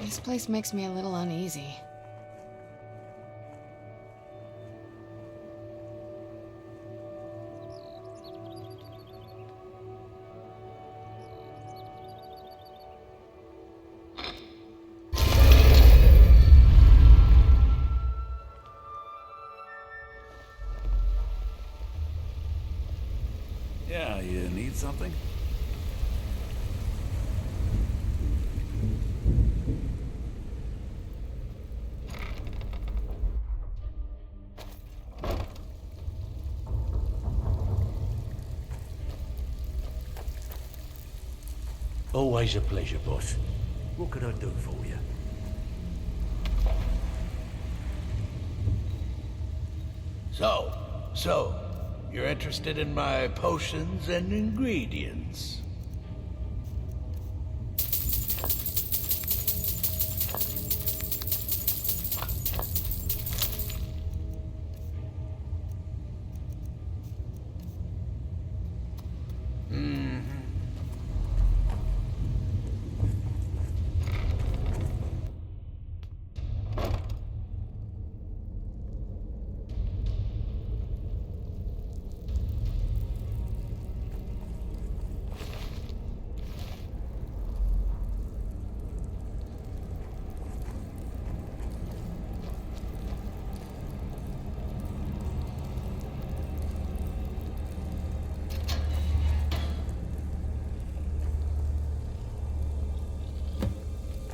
This place makes me a little uneasy. Yeah, you need something? Always a pleasure, boss. What could I do for you? So, you're interested in my potions and ingredients?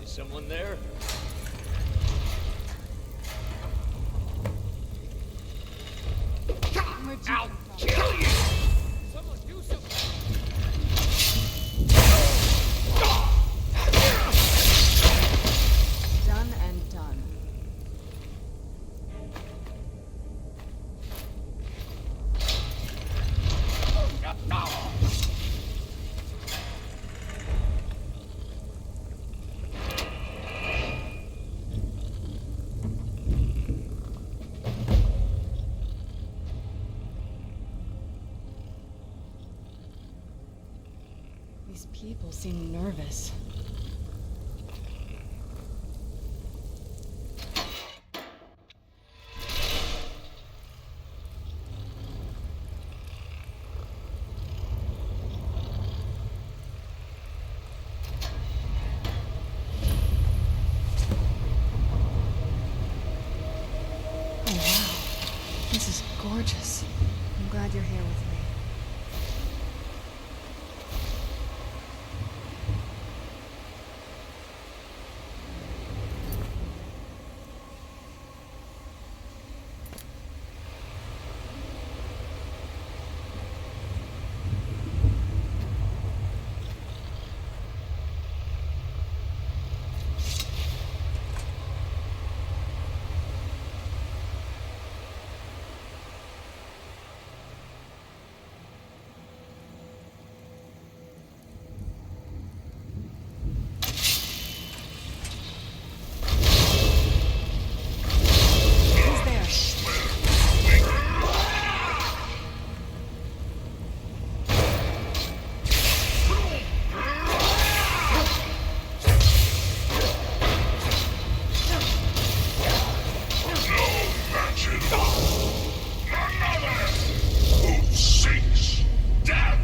Someone there? I'll kill you! Someone do something! Done and done. These people seem nervous. Oh wow, this is gorgeous. I'm glad you're here with me. Who's there? Who seeks death?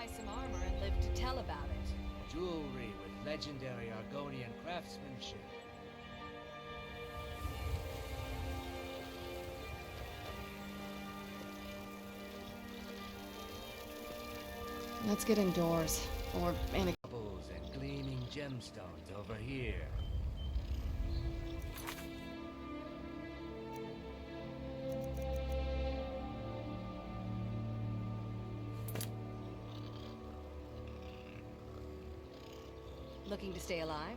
buy some armor and live to tell about it. Jewelry with legendary Argonian craftsmanship. Let's get indoors. Or in a... Bubbles and gleaming gemstones over here. Looking to stay alive?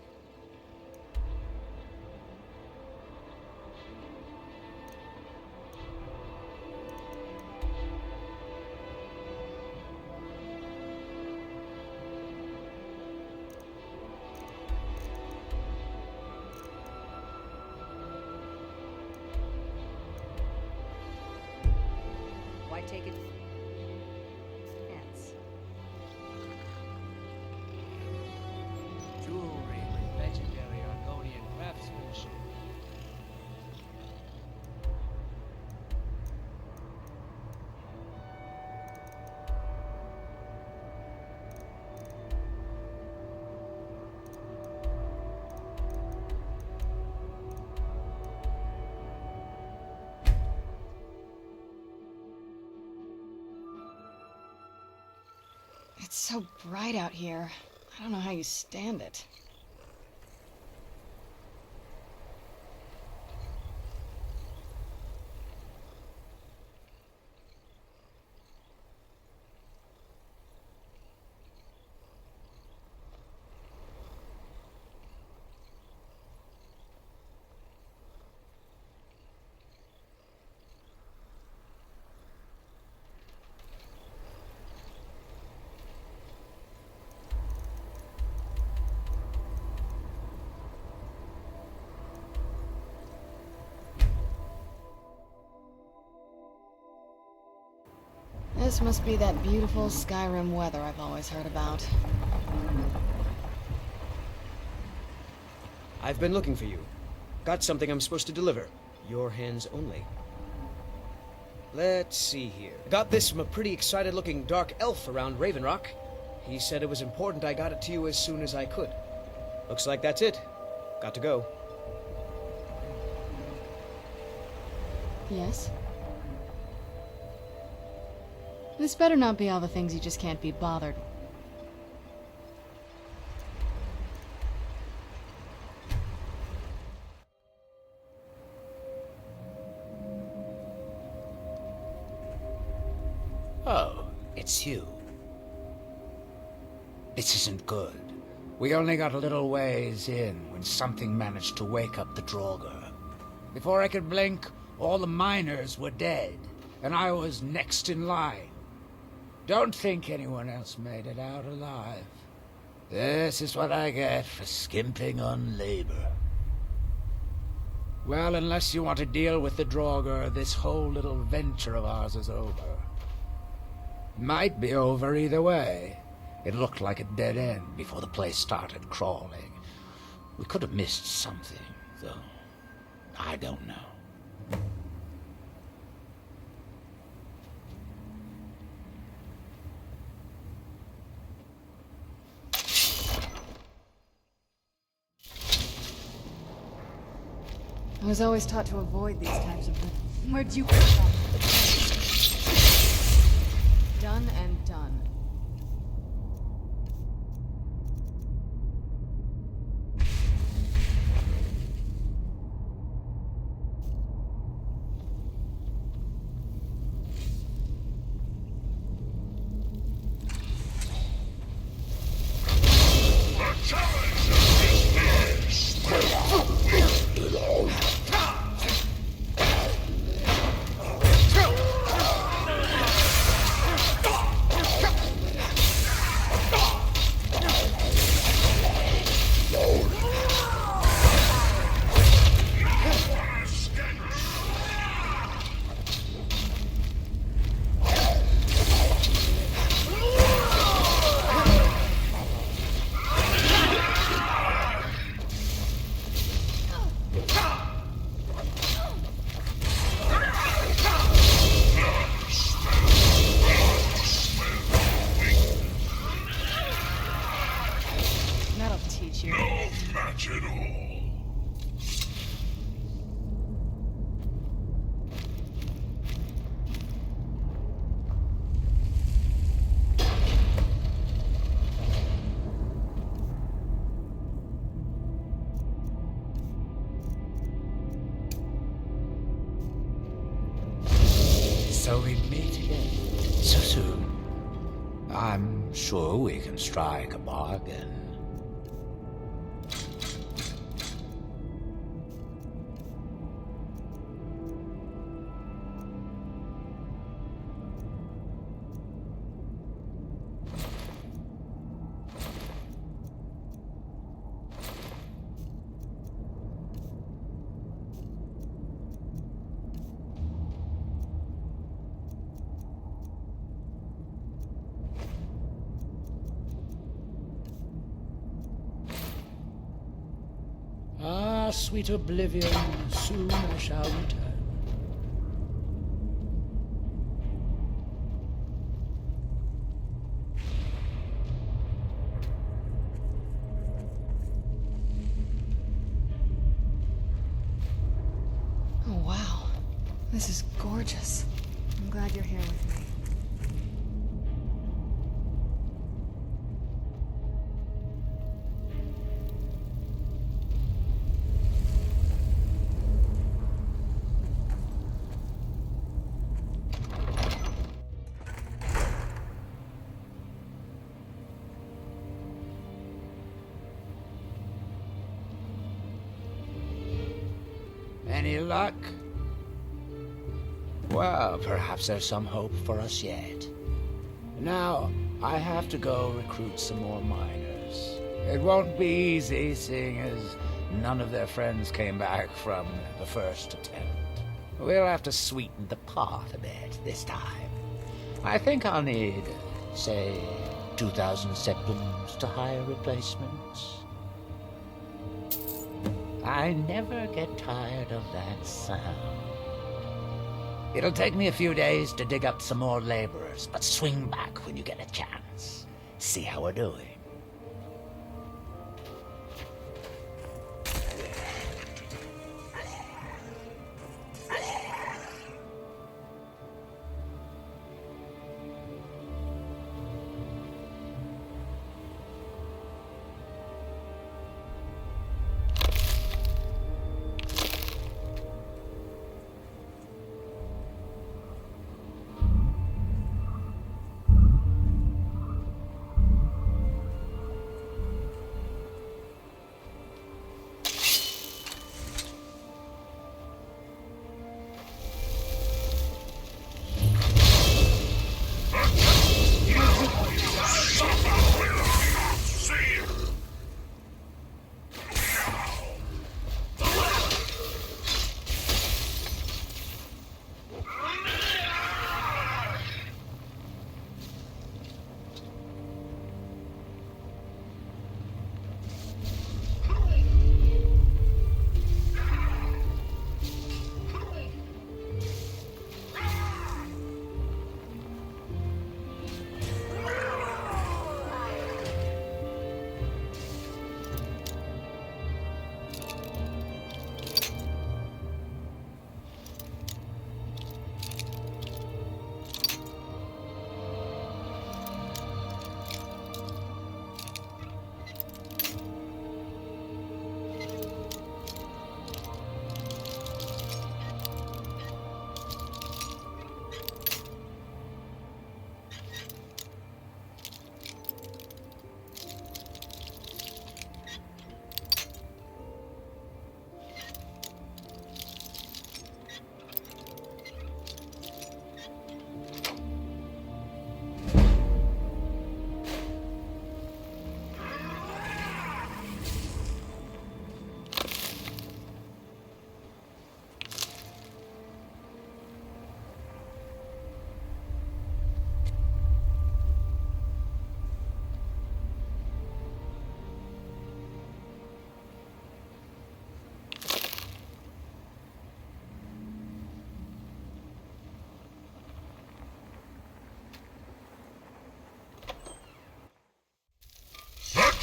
Why take it? Yes. Jewelry with legendary Argonian craftsmanship. It's so bright out here. I don't know how you stand it. This must be that beautiful Skyrim weather I've always heard about. I've been looking for you. Got something I'm supposed to deliver. Your hands only. Let's see here. Got this from a pretty excited-looking dark elf around Raven Rock. He said it was important I got it to you as soon as I could. Looks like that's it. Got to go. Yes? This better not be all the things you just can't be bothered. Oh, it's you. This isn't good. We only got a little ways in when something managed to wake up the Draugr. Before I could blink, all the miners were dead, and I was next in line. Don't think anyone else made it out alive. This is what I get for skimping on labor. Well, unless you want to deal with the Draugr, this whole little venture of ours is over. Might be over either way. It looked like a dead end before the place started crawling. We could have missed something, though. I don't know. I was always taught to avoid these types of things. Where'd you come from? Done and done. The challenge is fierce. advantage here. No match at all. So we meet again so soon. I'm sure we can strike a bargain. Ah, sweet oblivion, soon I shall return. Oh, wow. This is gorgeous. I'm glad you're here with me. Any luck? Well, perhaps there's some hope for us yet. Now, I have to go recruit some more miners. It won't be easy, seeing as none of their friends came back from the first attempt. We'll have to sweeten the pot a bit this time. I think I'll need, say, 2,000 zeppelins to hire replacements. I never get tired of that sound. It'll take me a few days to dig up some more laborers, but swing back when you get a chance. See how we're doing.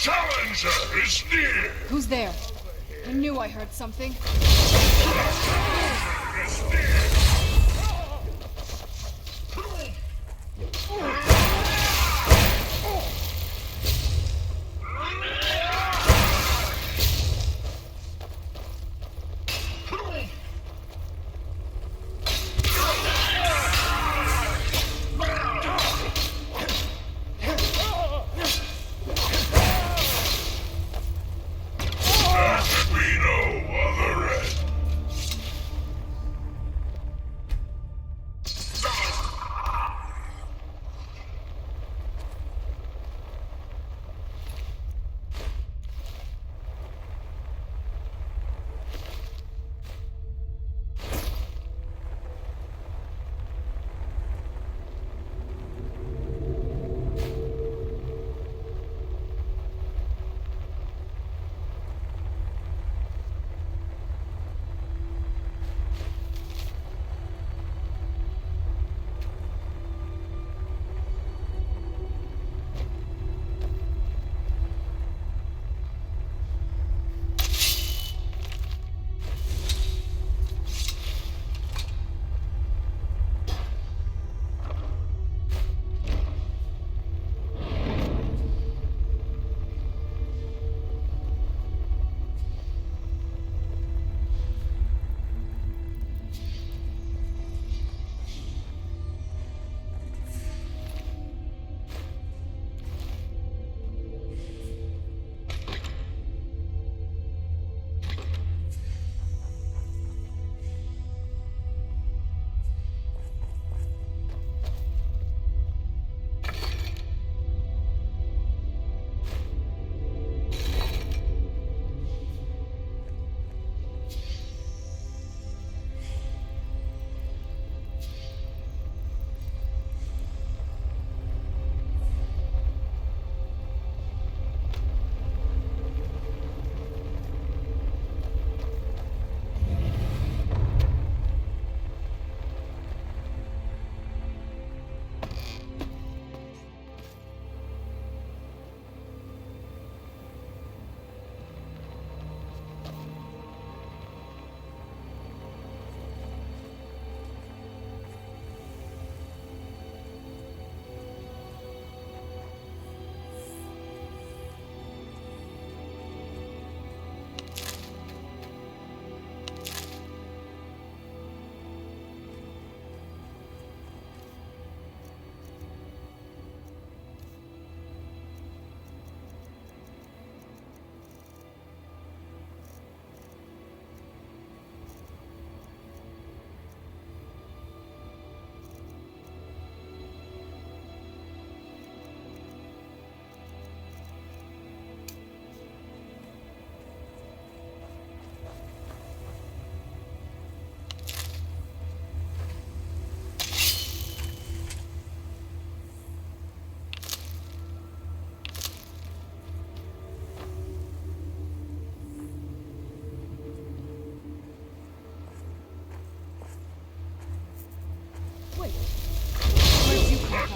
challenger is near! Who's there? I knew I heard something. Is near!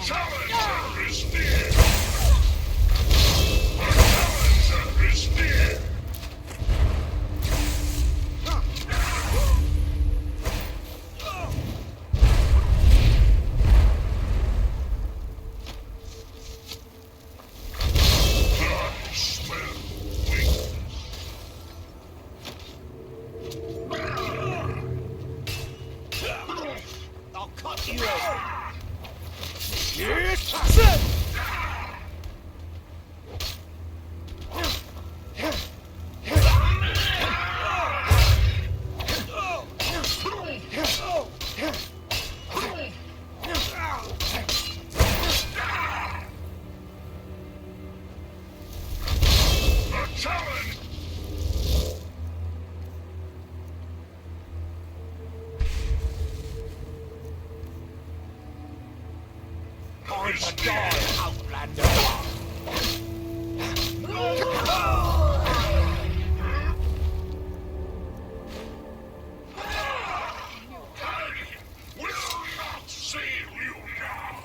Challenger is near! Challenger is near! I smell weakness. I'll cut you open. Challenge! Time to die, Outlander! I will not save you now!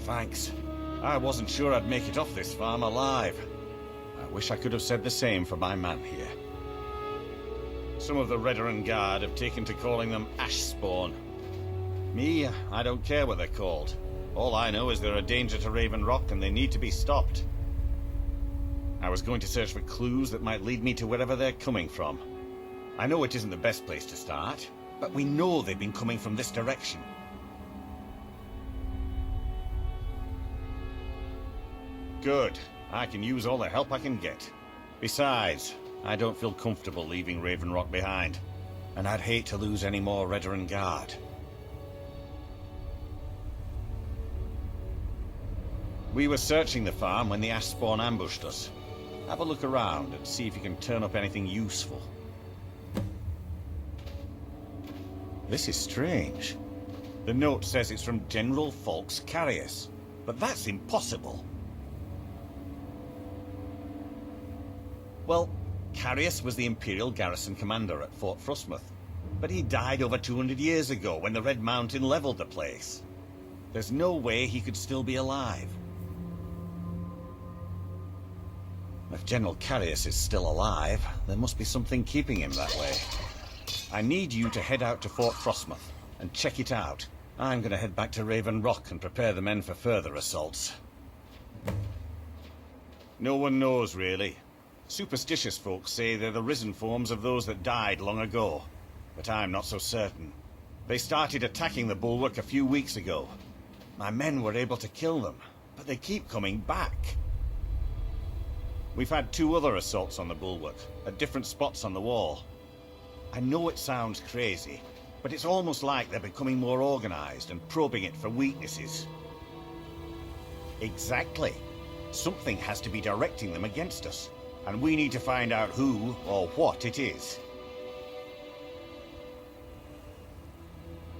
thanks. I wasn't sure I'd make it off this farm alive. I wish I could have said the same for my man here. Some of the Redoran Guard have taken to calling them Ashspawn. Me, I don't care what they're called. All I know is they're a danger to Raven Rock and they need to be stopped. I was going to search for clues that might lead me to wherever they're coming from. I know it isn't the best place to start, but we know they've been coming from this direction. Good. I can use all the help I can get. Besides, I don't feel comfortable leaving Raven Rock behind, and I'd hate to lose any more Redoran Guard. We were searching the farm when the Ashspawn ambushed us. Have a look around and see if you can turn up anything useful. This is strange. The note says it's from General Falx Carius, but that's impossible. Well, Carius was the Imperial garrison commander at Fort Frostmoth, but he died over 200 years ago when the Red Mountain leveled the place. There's no way he could still be alive. If General Carius is still alive, there must be something keeping him that way. I need you to head out to Fort Frostmoth and check it out. I'm going to head back to Raven Rock and prepare the men for further assaults. No one knows, really. Superstitious folks say they're the risen forms of those that died long ago, but I'm not so certain. They started attacking the bulwark a few weeks ago. My men were able to kill them, but they keep coming back. We've had 2 other assaults on the bulwark, at different spots on the wall. I know it sounds crazy, but it's almost like they're becoming more organized and probing it for weaknesses. Exactly. Something has to be directing them against us, and we need to find out who or what it is.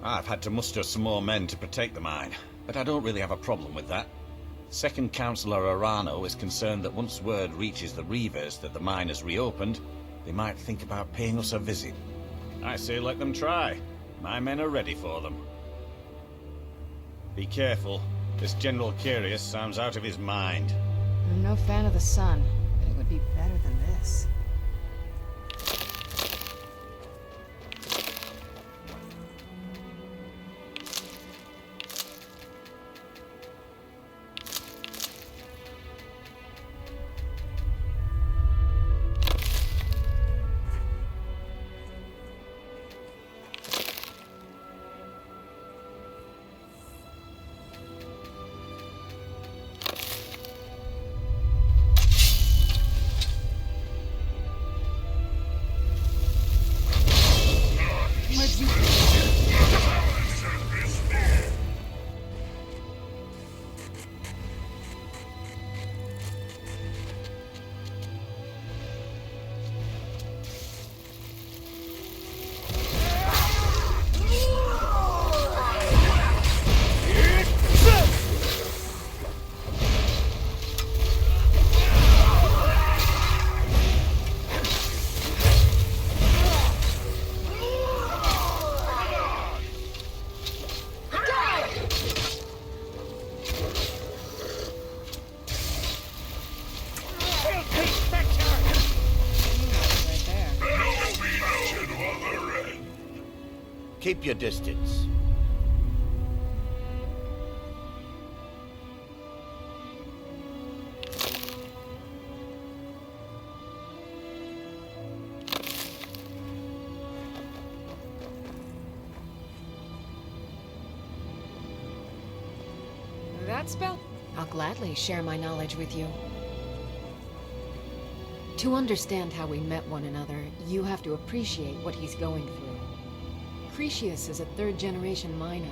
I've had to muster some more men to protect the mine, but I don't really have a problem with that. Second Councillor Arano is concerned that once word reaches the Reavers that the mine has reopened, they might think about paying us a visit. I say let them try. My men are ready for them. Be careful. This General Carius sounds out of his mind. I'm no fan of the sun, but it would be better than this. Keep your distance. That spell? I'll gladly share my knowledge with you. To understand how we met one another, you have to appreciate what he's going through. Cretius is a third-generation miner.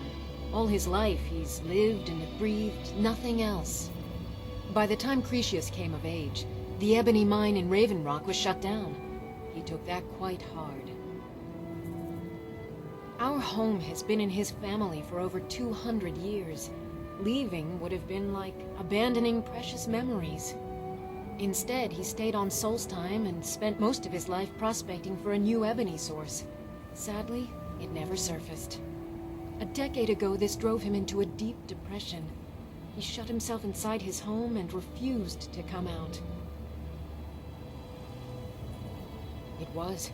All his life, he's lived and breathed nothing else. By the time Cretius came of age, the ebony mine in Raven Rock was shut down. He took that quite hard. Our home has been in his family for over 200 years. Leaving would have been like abandoning precious memories. Instead, he stayed on Solstheim and spent most of his life prospecting for a new ebony source. Sadly, it never surfaced. A decade ago, this drove him into a deep depression. He shut himself inside his home and refused to come out. It was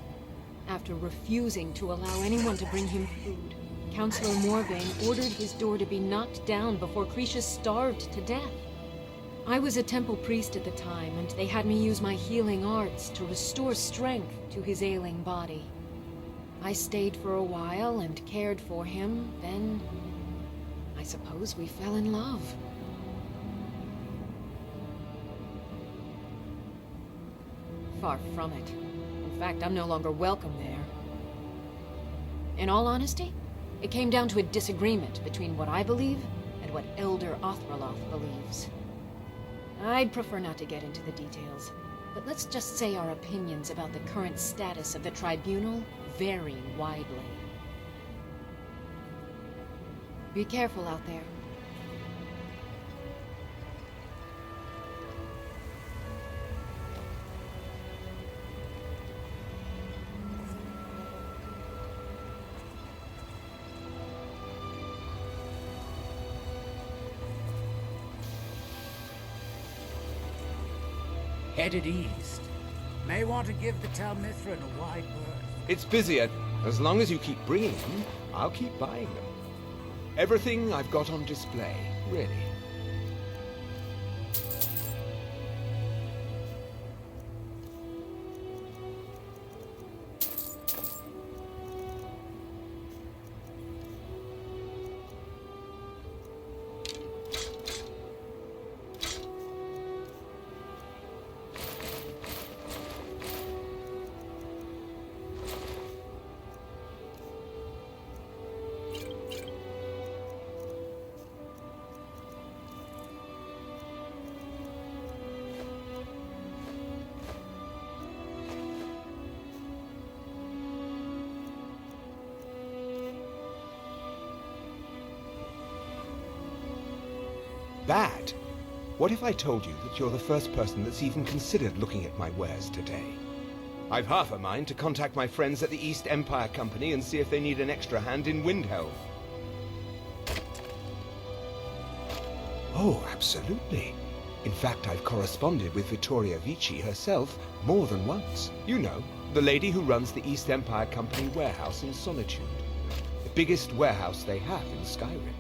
after refusing to allow anyone to bring him food. Councillor Morvain ordered his door to be knocked down before Cretius starved to death. I was a temple priest at the time, and they had me use my healing arts to restore strength to his ailing body. I stayed for a while and cared for him, then I suppose we fell in love. Far from it. In fact, I'm no longer welcome there. In all honesty, it came down to a disagreement between what I believe and what Elder Othraloth believes. I'd prefer not to get into the details, but let's just say our opinions about the current status of the Tribunal vary widely. Be careful out there. Headed east. May want to give the Talmithran a wide berth. It's busier. As long as you keep bringing them, I'll keep buying them. Everything I've got on display, really. Bad? What if I told you that you're the first person that's even considered looking at my wares today? I've half a mind to contact my friends at the East Empire Company and see if they need an extra hand in Windhelm. Oh, absolutely. In fact, I've corresponded with Vittoria Vici herself more than once. You know, the lady who runs the East Empire Company warehouse in Solitude. The biggest warehouse they have in Skyrim.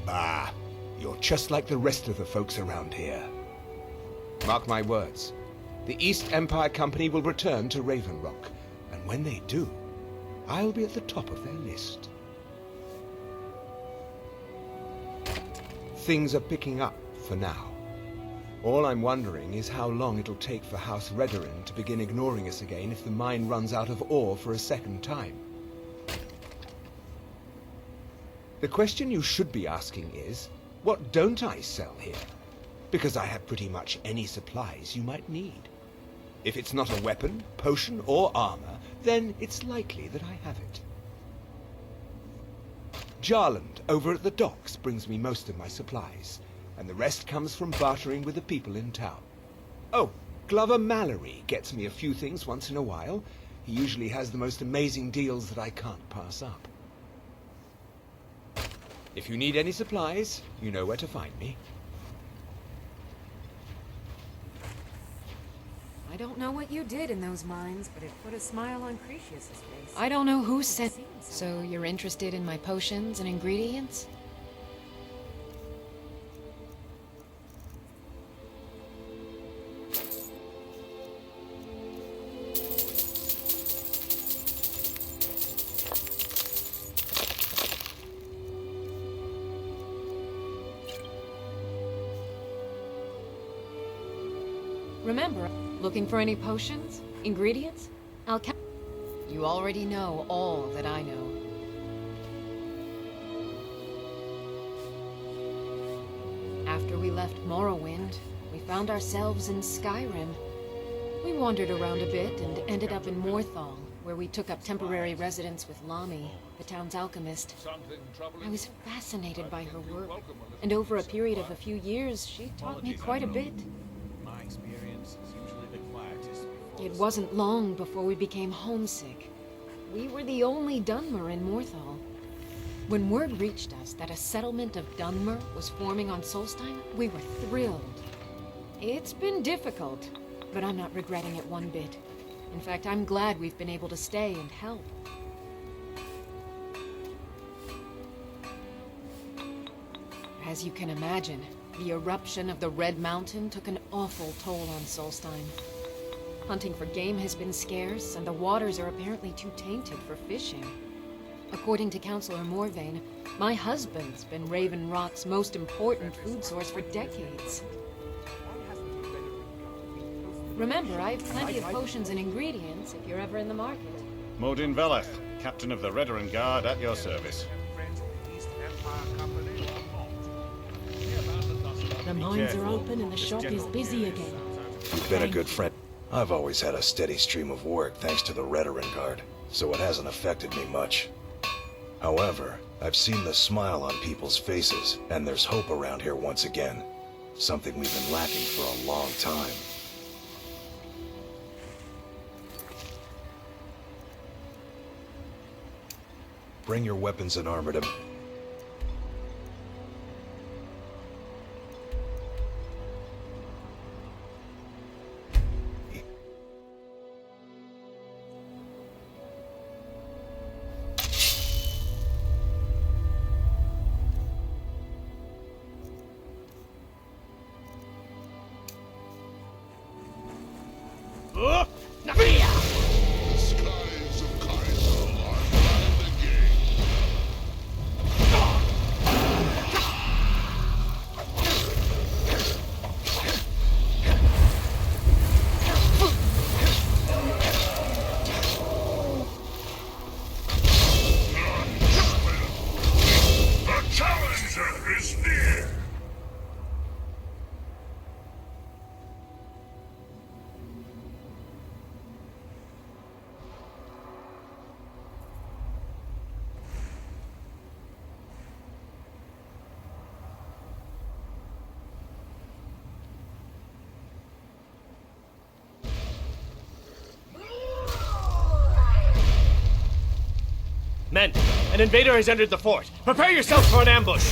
Bah, you're just like the rest of the folks around here. Mark my words. The East Empire Company will return to Raven Rock, and when they do, I'll be at the top of their list. Things are picking up for now. All I'm wondering is how long it'll take for House Redoran to begin ignoring us again if the mine runs out of ore for a second time. The question you should be asking is, what don't I sell here? Because I have pretty much any supplies you might need. If it's not a weapon, potion, or armor, then it's likely that I have it. Jarland, over at the docks, brings me most of my supplies, and the rest comes from bartering with the people in town. Oh, Glover Mallory gets me a few things once in a while. He usually has the most amazing deals that I can't pass up. If you need any supplies, you know where to find me. I don't know what you did in those mines, but it put a smile on Cretius's face. I don't know who sent... So you're interested in my potions and ingredients? Remember, looking for any potions? Ingredients? You already know all that I know. After we left Morrowind, we found ourselves in Skyrim. We wandered around a bit and ended up in Morthal, where we took up temporary residence with Lami, the town's alchemist. I was fascinated by her work, and over a period of a few years, she taught me quite a bit. It wasn't long before we became homesick. We were the only Dunmer in Morthal. When word reached us that a settlement of Dunmer was forming on Solstein, we were thrilled. It's been difficult, but I'm not regretting it one bit. In fact, I'm glad we've been able to stay and help. As you can imagine, the eruption of the Red Mountain took an awful toll on Solstein. Hunting for game has been scarce, and the waters are apparently too tainted for fishing. According to Councillor Morvain, my husband's been Raven Rock's most important food source for decades. Remember, I have plenty of potions and ingredients if you're ever in the market. Modin Veleth, captain of the Redoran Guard, at your service. The mines are open and the shop is busy again. You've been a good friend. I've always had a steady stream of work thanks to the Redoran Guard, so it hasn't affected me much. However, I've seen the smile on people's faces, and there's hope around here once again. Something we've been lacking for a long time. Bring your weapons and armor to... Skies of Kaiser are blind again. The challenger is near. Men, an invader has entered the fort. Prepare yourselves for an ambush.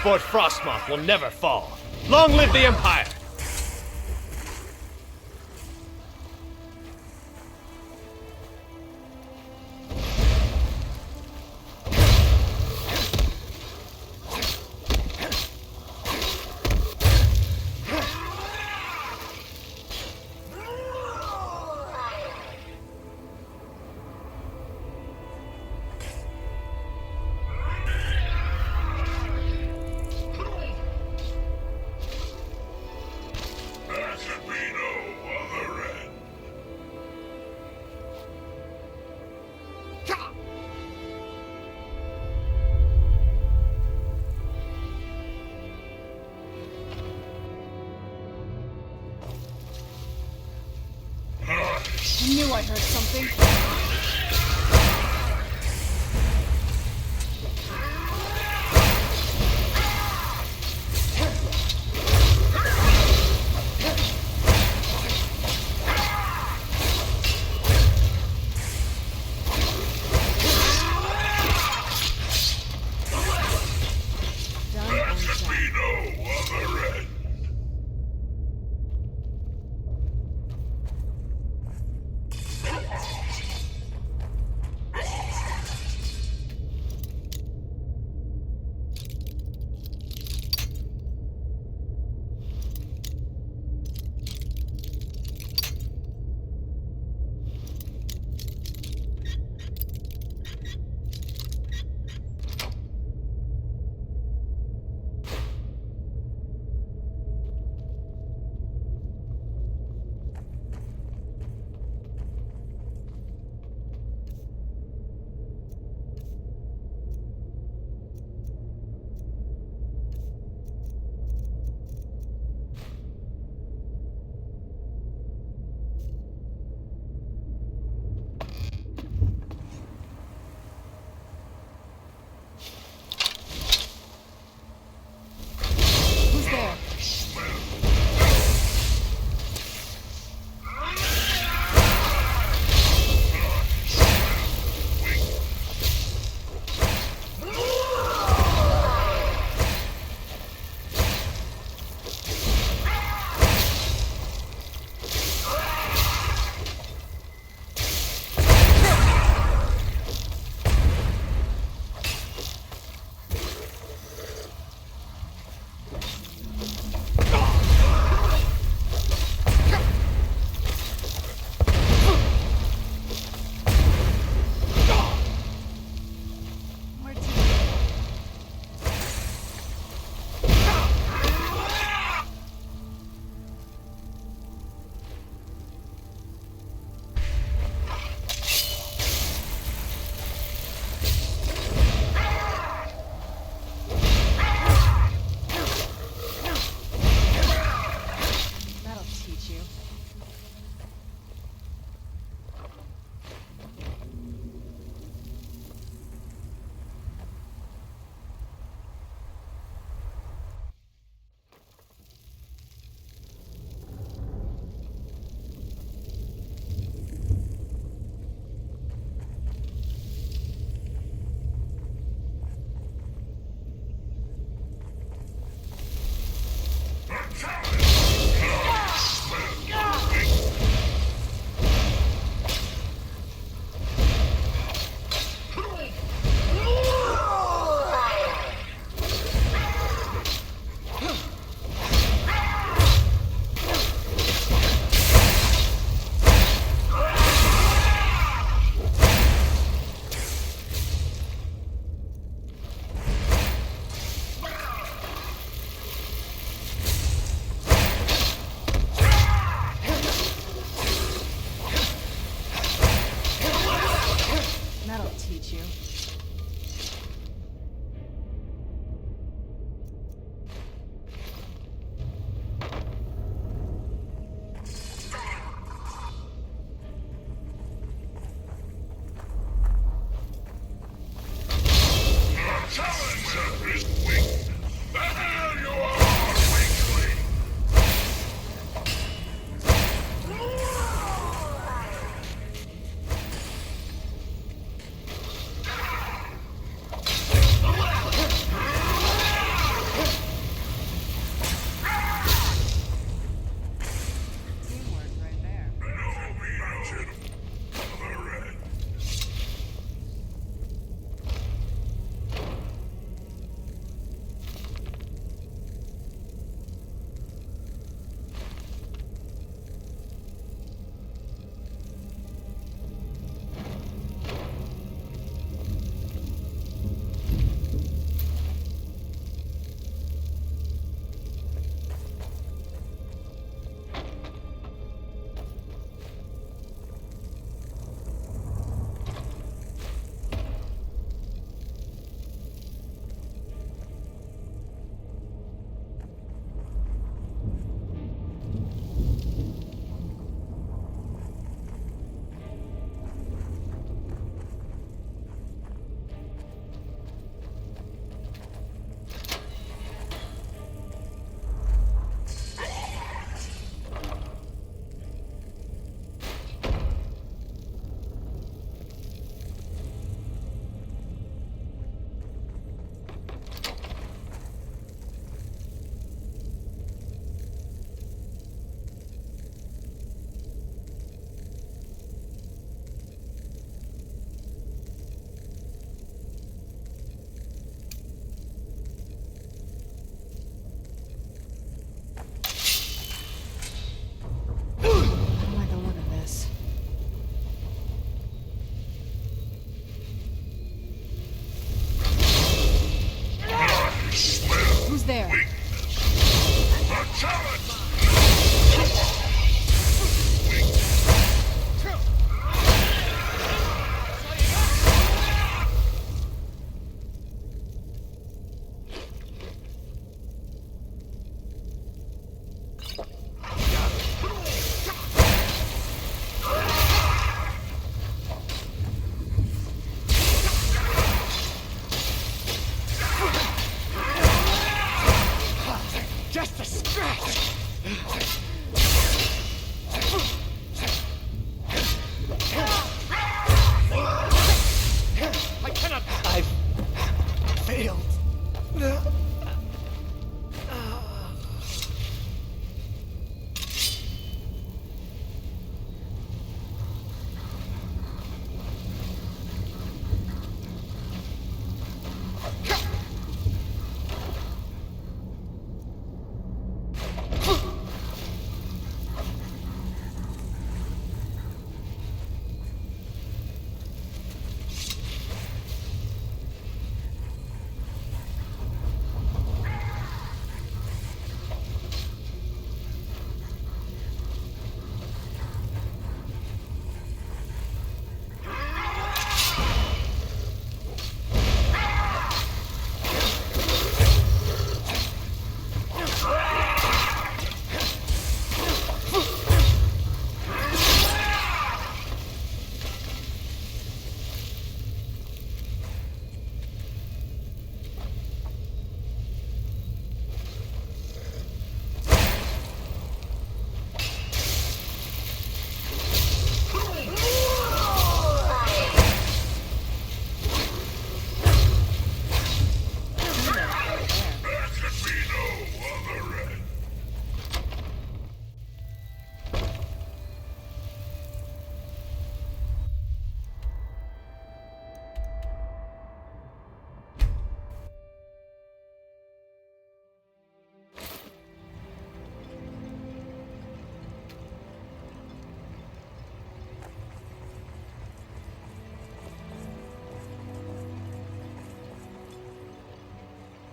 Fort Frostmoth will never fall. Long live the Empire! There can be no other end. I knew I heard something. There can be no other end.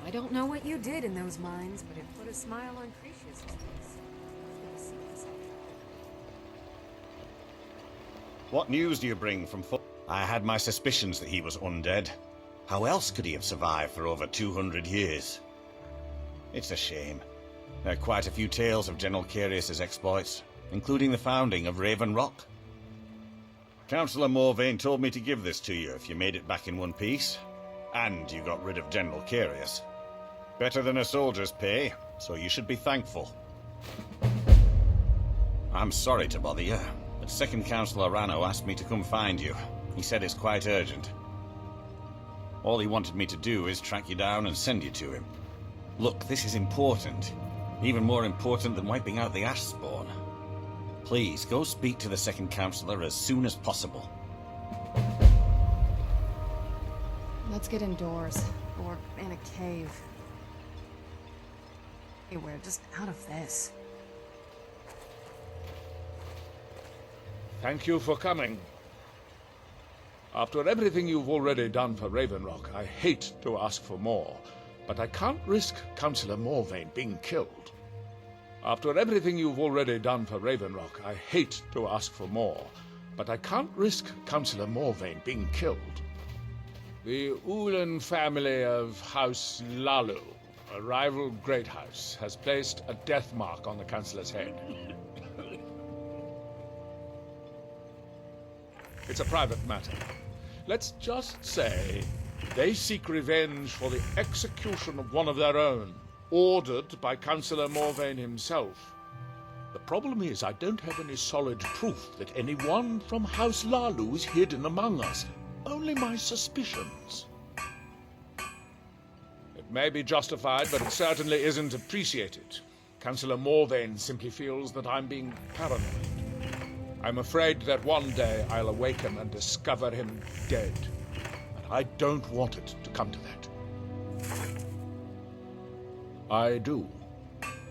I don't know what you did in those mines, but it put a smile on Cretius's face. Let's see this. What news do you bring from I had my suspicions that he was undead. How else could he have survived for over 200 years? It's a shame. There are quite a few tales of General Carius's exploits, including the founding of Raven Rock. Councillor Morvain told me to give this to you if you made it back in one piece, and you got rid of General Carius. Better than a soldier's pay, so you should be thankful. I'm sorry to bother you, but Second Councillor Rano asked me to come find you. He said it's quite urgent. All he wanted me to do is track you down and send you to him. Look, this is important. Even more important than wiping out the ash spawn. Please, go speak to the Second Councillor as soon as possible. Let's get indoors, or in a cave. Anywhere, just out of this. Thank you for coming. After everything you've already done for Raven Rock, I hate to ask for more, but I can't risk Councillor Morvain being killed. After everything you've already done for Raven Rock, I hate to ask for more, but I can't risk Councillor Morvain being killed. The Ulan family of House Lalu, a rival great house, has placed a death mark on the Councillor's head. It's a private matter. Let's just say they seek revenge for the execution of one of their own, ordered by Councillor Morvain himself. The problem is I don't have any solid proof that anyone from House Lalu is hidden among us. Only my suspicions. It may be justified, but it certainly isn't appreciated. Councillor Morvain simply feels that I'm being paranoid. I'm afraid that one day I'll awaken and discover him dead. And I don't want it to come to that. I do.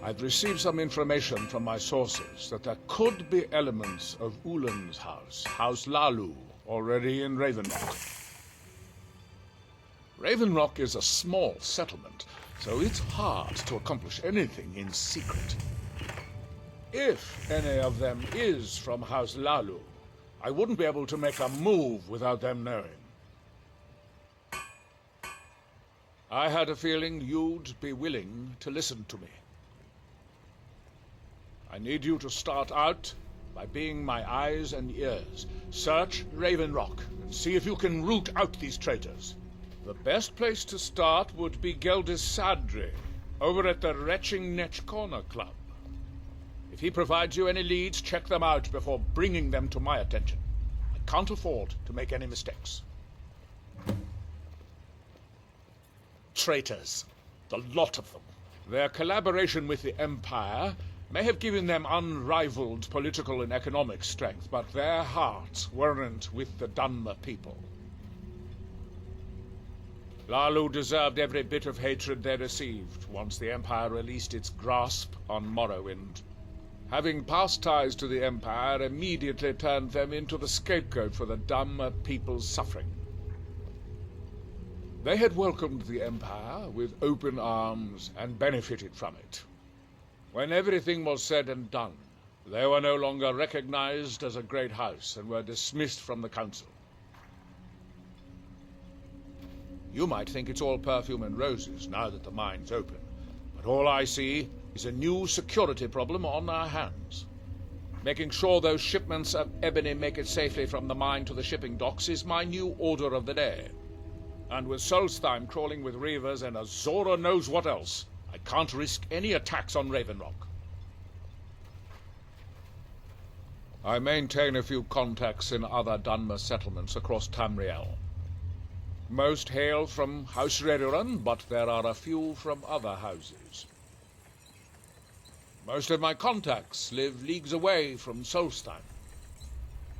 I've received some information from my sources that there could be elements of Ulan's house, House Lalu, already in Raven Rock. Raven Rock is a small settlement, so it's hard to accomplish anything in secret. If any of them is from House Lalu, I wouldn't be able to make a move without them knowing. I had a feeling you'd be willing to listen to me. I need you to start out by being my eyes and ears. Search Raven Rock and see if you can root out these traitors. The best place to start would be Geldis Sadri, over at the Retching Netch Corner Club. If he provides you any leads, check them out before bringing them to my attention. I can't afford to make any mistakes. Traitors. The lot of them. Their collaboration with the Empire may have given them unrivaled political and economic strength, but their hearts weren't with the Dunmer people. Lalu deserved every bit of hatred they received once the Empire released its grasp on Morrowind. Having past ties to the Empire immediately turned them into the scapegoat for the Dunmer people's suffering. They had welcomed the Empire with open arms and benefited from it. When everything was said and done, they were no longer recognized as a great house and were dismissed from the council. You might think it's all perfume and roses now that the mine's open, but all I see is a new security problem on our hands. Making sure those shipments of ebony make it safely from the mine to the shipping docks is my new order of the day. And with Solstheim crawling with reavers and Azora knows what else, I can't risk any attacks on Raven Rock. I maintain a few contacts in other Dunmer settlements across Tamriel. Most hail from House Redoran, but there are a few from other houses. Most of my contacts live leagues away from Solstheim.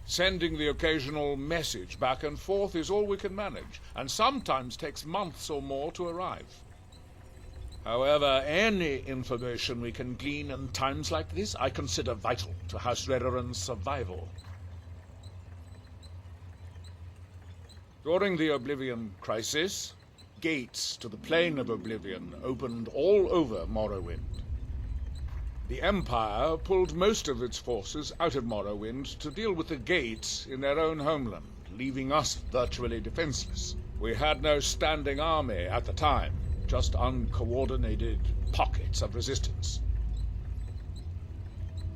Sending the occasional message back and forth is all we can manage, and sometimes takes months or more to arrive. However, any information we can glean in times like this I consider vital to House Redoran's survival. During the Oblivion Crisis, gates to the Plane of Oblivion opened all over Morrowind. The Empire pulled most of its forces out of Morrowind to deal with the gates in their own homeland, leaving us virtually defenseless. We had no standing army at the time, just uncoordinated pockets of resistance.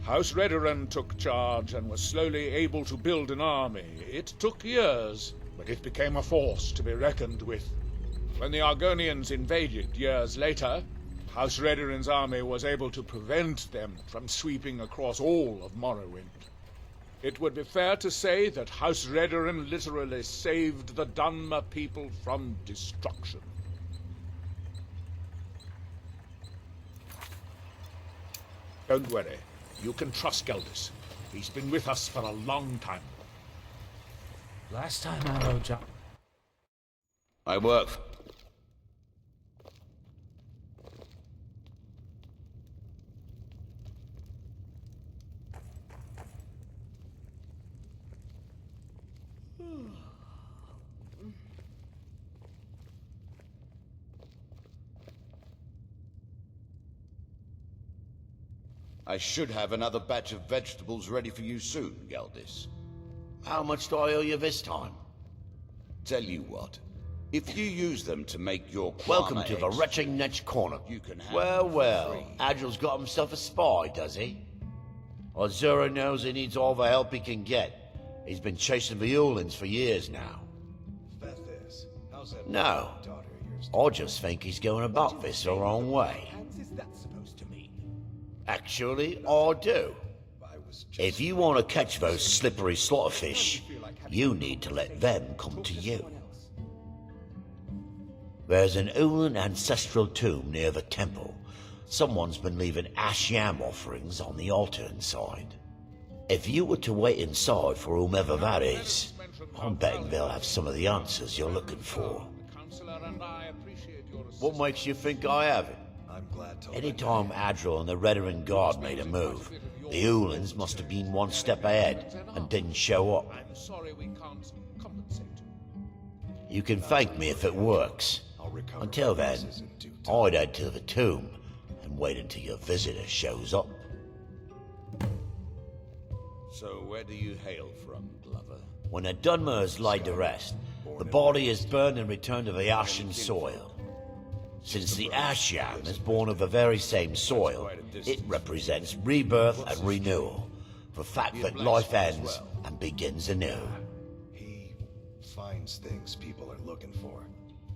House Redoran took charge and was slowly able to build an army. It took years, but it became a force to be reckoned with. When the Argonians invaded years later, House Redoran's army was able to prevent them from sweeping across all of Morrowind. It would be fair to say that House Redoran literally saved the Dunmer people from destruction. Don't worry. You can trust Geldis. He's been with us for a long time. Last time I rode up. I work. I should have another batch of vegetables ready for you soon, Geldis. How much do I owe you this time? Tell you what, if you use them to make your Welcome to the retching next corner. You can have Well, Agil's got himself a spy, does he? Ozura knows he needs all the help he can get. He's been chasing the Ulins for years now. No, I just think he's going about this the wrong way. Actually, I do. If you want to catch those slippery slaughterfish, you need to let them come to you. There's an Ulin ancestral tomb near the temple. Someone's been leaving ash yam offerings on the altar inside. If you were to wait inside for whomever that is, I'm betting they'll have some of the answers you're looking for. What makes you think I have it? Anytime Adril and the Redoran Guard made a move, the Ulins must have been one step ahead and didn't show up. I'm sorry we can't compensate. You can thank me if it works. Until then, I'd head to the tomb and wait until your visitor shows up. So where do you hail from, Glover? When the Dunmer is laid to rest, the body is burned and returned to the ashen soil. Since the ash yam is born of the very same soil, it represents rebirth and renewal, the fact that life ends and begins anew. He finds things people are looking for.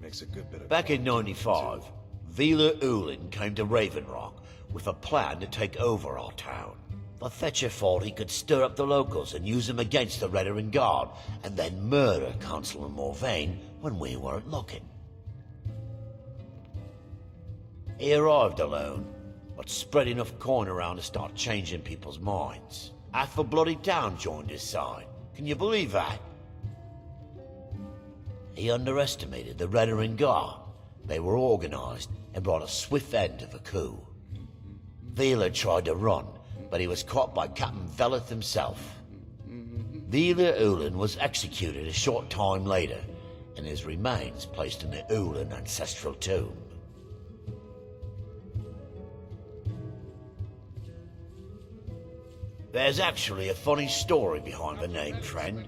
Makes a good bit of... Back in 95, Vila Ulin came to Raven Rock with a plan to take over our town. The Fetcher thought he could stir up the locals and use them against the Redoran Guard, and then murder Consular Morvain when we weren't looking. He arrived alone, but spread enough coin around to start changing people's minds. Half the bloody town joined his side. Can you believe that? He underestimated the Redoran Guard. They were organized and brought a swift end to the coup. Vila tried to run, but he was caught by Captain Veleth himself. Vila Ulin was executed a short time later, and his remains placed in the Ulin ancestral tomb. There's actually a funny story behind the name, friend.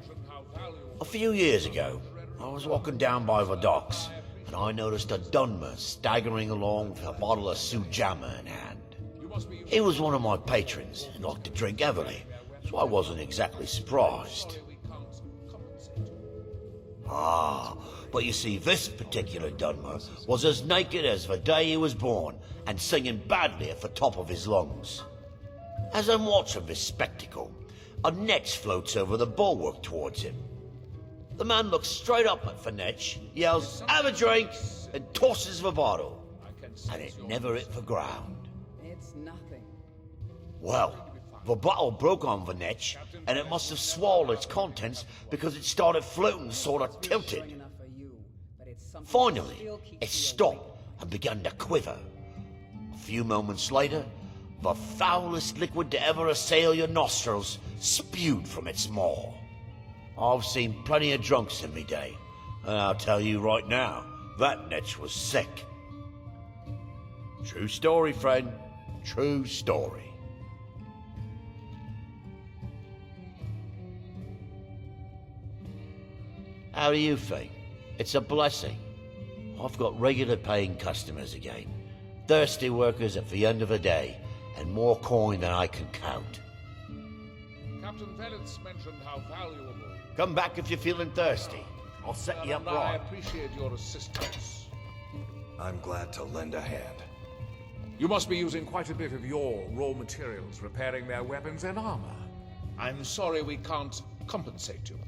A few years ago, I was walking down by the docks, and I noticed a Dunmer staggering along with a bottle of Sujamma in hand. He was one of my patrons and liked to drink heavily, so I wasn't exactly surprised. Ah, but you see, this particular Dunmer was as naked as the day he was born and singing badly at the top of his lungs. As I'm watching this spectacle, a Netch floats over the bulwark towards him. The man looks straight up at Finetch, yells, "Have a drink!" and tosses the bottle. And it never hit the ground. It's nothing. Well, the bottle broke on Finetch, and it must have swallowed its contents because it started floating sort of tilted. Finally, it stopped and began to quiver. A few moments later, the foulest liquid to ever assail your nostrils spewed from its maw. I've seen plenty of drunks in me day, and I'll tell you right now, That netch was sick. True story, friend. True story. How do you think? It's a blessing. I've got regular paying customers again. Thirsty workers at the end of the day, and more coin than I can count. Captain Venice mentioned how valuable... Come back if you're feeling thirsty. I'll set you up I right. appreciate your assistance. I'm glad to lend a hand. You must be using quite a bit of your raw materials repairing their weapons and armor. I'm sorry we can't compensate you.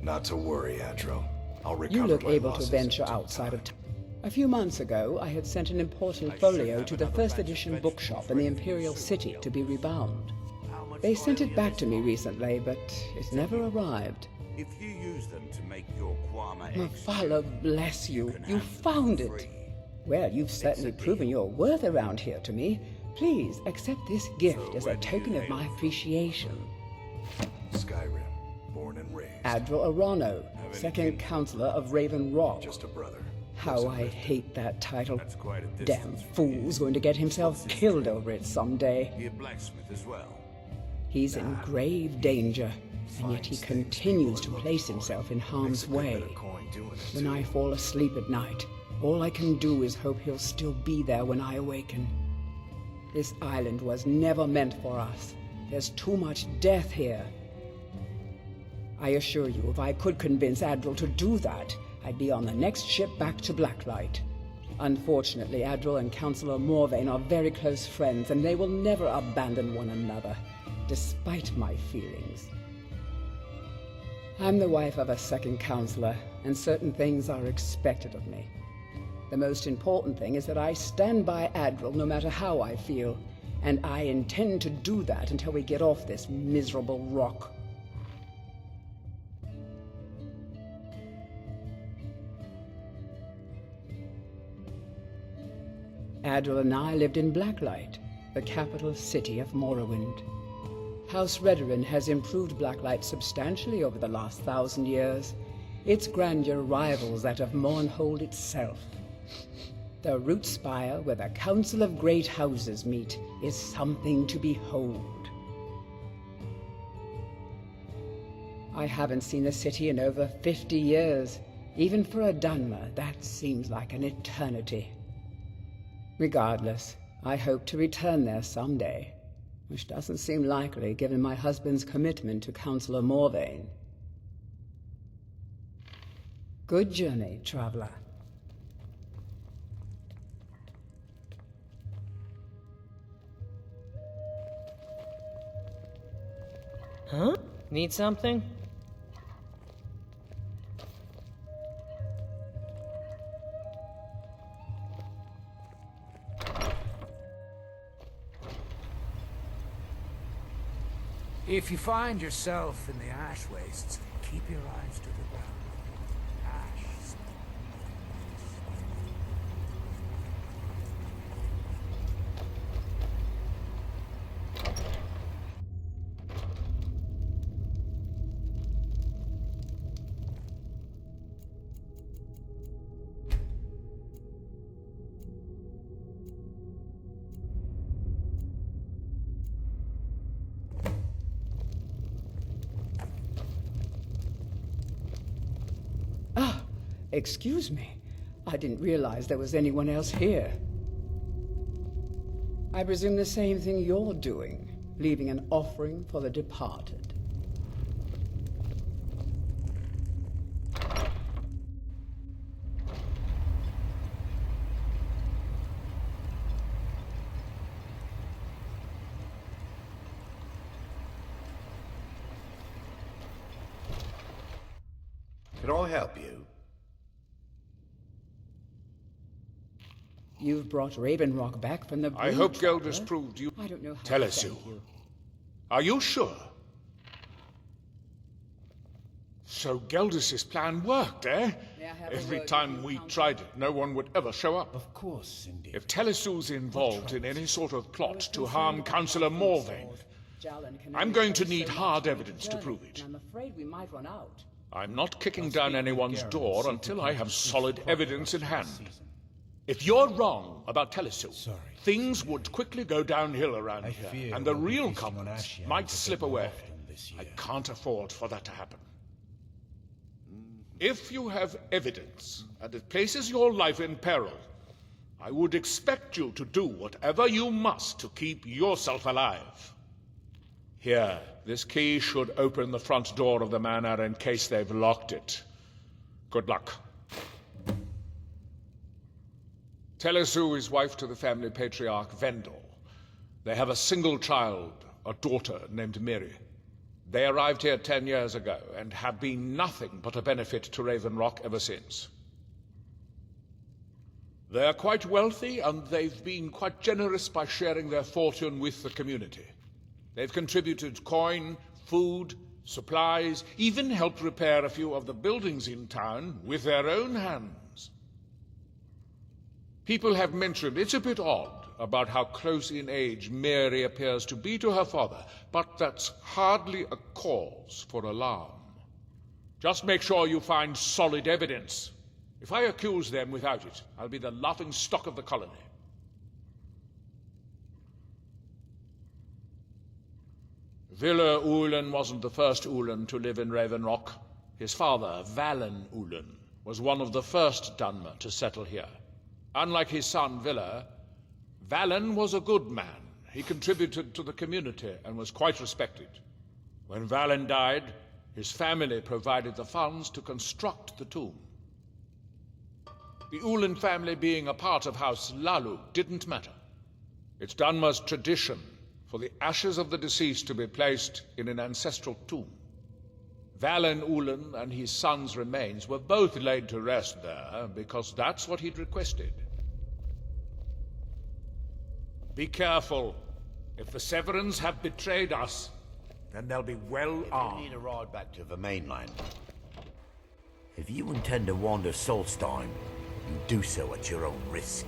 Not to worry, Adro. I'll recover You look my able to losses venture in due outside of time. A few months ago, I had sent an important folio to the first edition bookshop in the Imperial City to be rebound. They sent it back to me recently, but it never arrived. If you use them to make your Kwama Mafala, bless you. You found it. Well, you've certainly proven your worth around here to me. Please accept this gift as a token of my appreciation. Skyrim, born and raised. Adral Arano, second counselor of Raven Rock. Just a brother. How I hate that title. Damn fool's going to get himself killed over it someday. Be a blacksmith as well. He's in grave danger, and yet he continues to place himself in harm's way. When I fall asleep at night, all I can do is hope he'll still be there when I awaken. This island was never meant for us. There's too much death here. I assure you, if I could convince Adral to do that, I'd be on the next ship back to Blacklight. Unfortunately, Adral and Councillor Morvain are very close friends, and they will never abandon one another, despite my feelings. I'm the wife of a second counselor, and certain things are expected of me. The most important thing is that I stand by Adral no matter how I feel, and I intend to do that until we get off this miserable rock. Adral and I lived in Blacklight, the capital city of Morrowind. House Redoran has improved Blacklight substantially over the last 1,000 years. Its grandeur rivals that of Mournhold itself. The root spire where the Council of Great Houses meet is something to behold. I haven't seen the city in over 50 years. Even for a Dunmer, that seems like an eternity. Regardless, I hope to return there someday, which doesn't seem likely given my husband's commitment to Councillor Morvain. Good journey, traveler. Huh? Need something? If you find yourself in the ash wastes, keep your eyes to the ground. Ash. Excuse me. I didn't realize there was anyone else here. I presume the same thing you're doing, leaving an offering for the departed. Can I help you? You've brought Raven Rock back from the I hope Geldis proved you. I don't know how Tell to us thank you. you. Are you sure? So Geldis's plan worked, eh? May I have a Every word time with you, we Councillor? tried it, no one would ever show up. Of course, indeed. If Telesu's involved in any sort of plot to harm Councillor Morvain, I'm going to need hard evidence to prove it. I'm afraid we might run out. I'm not kicking down anyone's door until I have solid evidence in hand. If you're wrong about Telesu, things would quickly go downhill around here, and the real culprits might slip away. I can't afford for that to happen. If you have evidence, and it places your life in peril, I would expect you to do whatever you must to keep yourself alive. Here, this key should open the front door of the manor in case they've locked it. Good luck. Telesu is wife to the family patriarch Vendel. They have a single child, a daughter named Miri. They arrived here 10 years ago and have been nothing but a benefit to Raven Rock ever since. They're quite wealthy, and they've been quite generous by sharing their fortune with the community. They've contributed coin, food, supplies, even helped repair a few of the buildings in town with their own hands. People have mentioned it's a bit odd about how close in age Mary appears to be to her father, but that's hardly a cause for alarm. Just make sure you find solid evidence. If I accuse them without it, I'll be the laughing stock of the colony. Villa Ulen wasn't the first Ulen to live in Raven Rock. His father, Valen Ulen, was one of the first Dunmer to settle here. Unlike his son, Villa, Valen was a good man. He contributed to the community and was quite respected. When Valen died, his family provided the funds to construct the tomb. The Ulen family being a part of House Lalu didn't matter. It's Dunmer's tradition for the ashes of the deceased to be placed in an ancestral tomb. Valen Ulen and his son's remains were both laid to rest there because that's what he'd requested. Be careful. If the Severans have betrayed us, then they'll be well armed. You need a ride back to the mainland. If you intend to wander Solstheim, you do so at your own risk.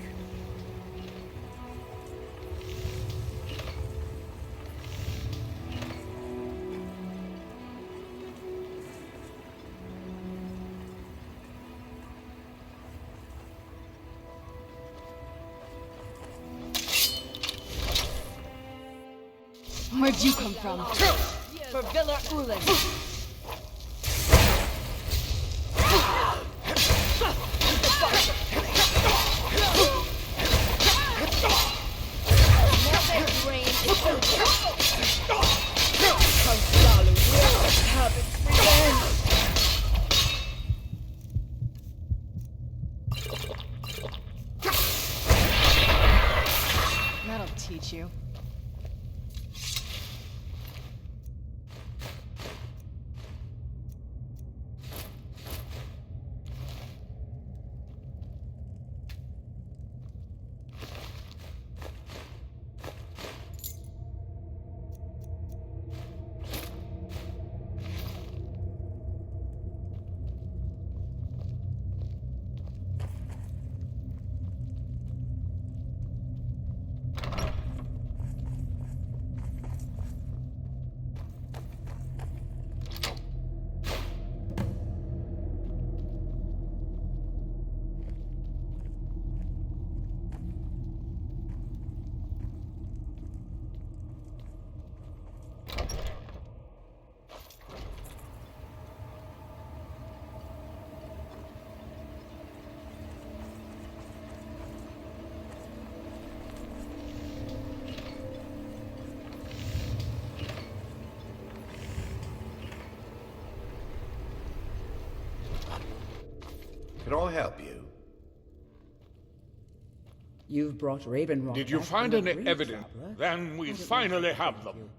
Where'd you come from? For Villa Ulen. That'll teach you. Can I help you? You've brought Raven Rock. Did you back find from the any grave, evidence? traveler. Then we How did finally that have help them. you?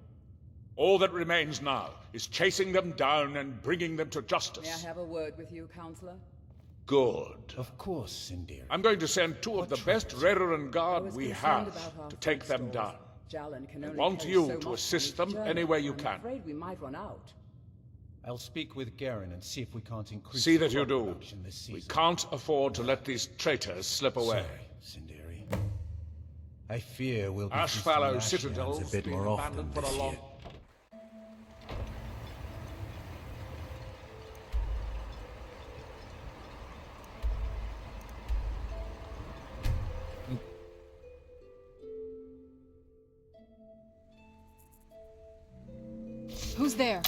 All that remains now is chasing them down and bringing them to justice. May I have a word with you, Counselor? Good. Of course, Sindiri. I'm going to send two of the best Redoran I Guard was we concerned have about our to take food them stores. down. Jalan can I only want carry you so to much on assist each them journey. any way you I'm can. afraid we might run out. I'll speak with Garen and see if we can't increase See the that you crop do. production this season. We can't afford to let these traitors slip away. Sorry, Sindiri. I fear we'll be Ashfallow feasting on Citadel's Ashlands a bit been more often abandoned for a this long... year. Who's there?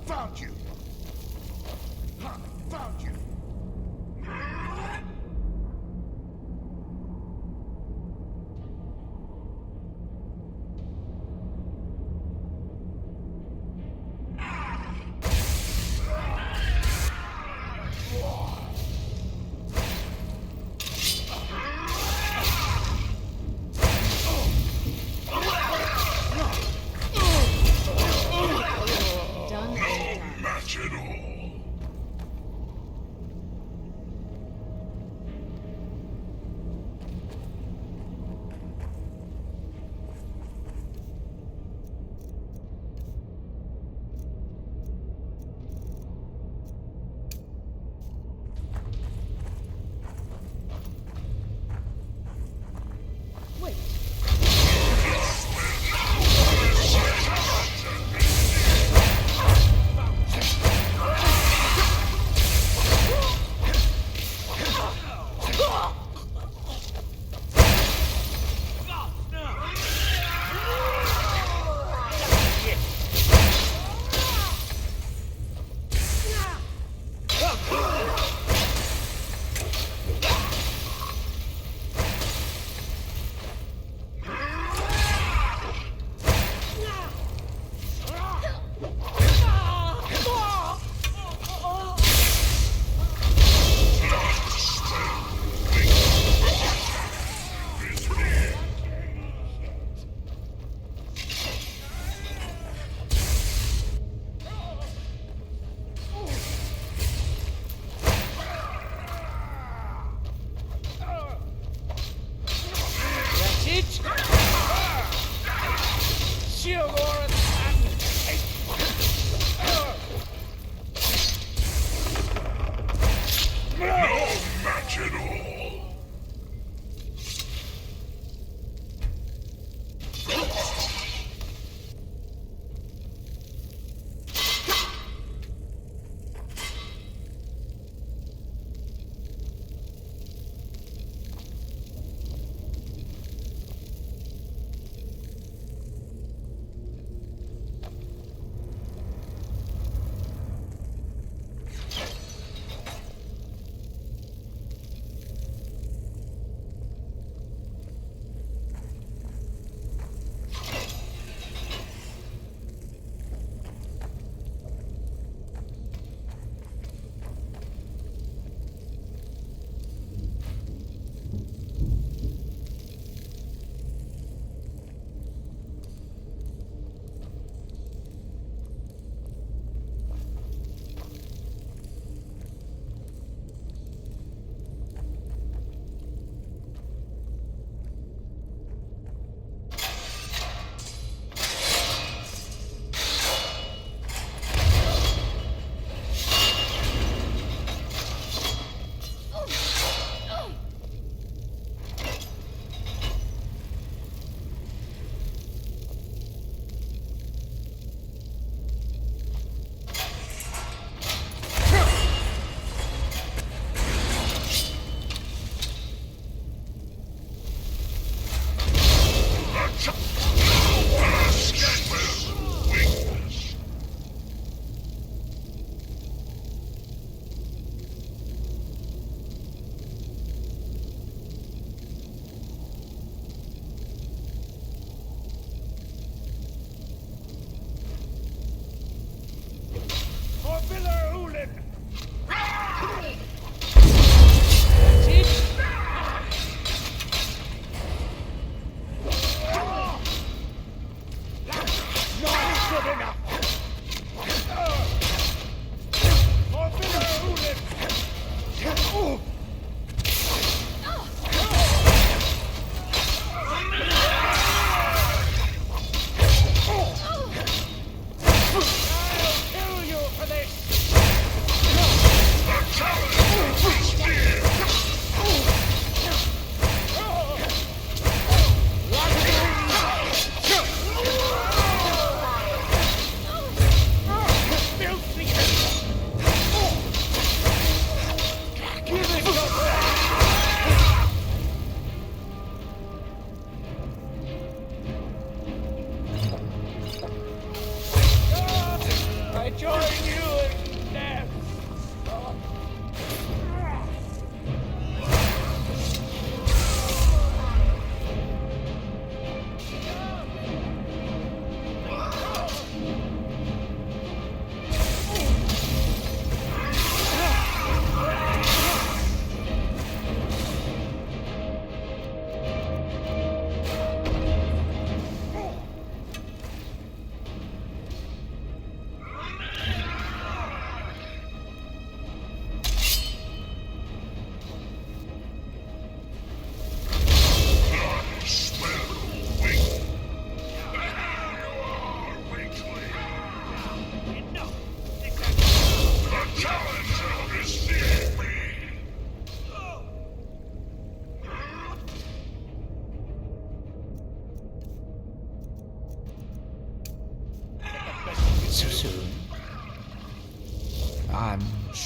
Found you! Found you!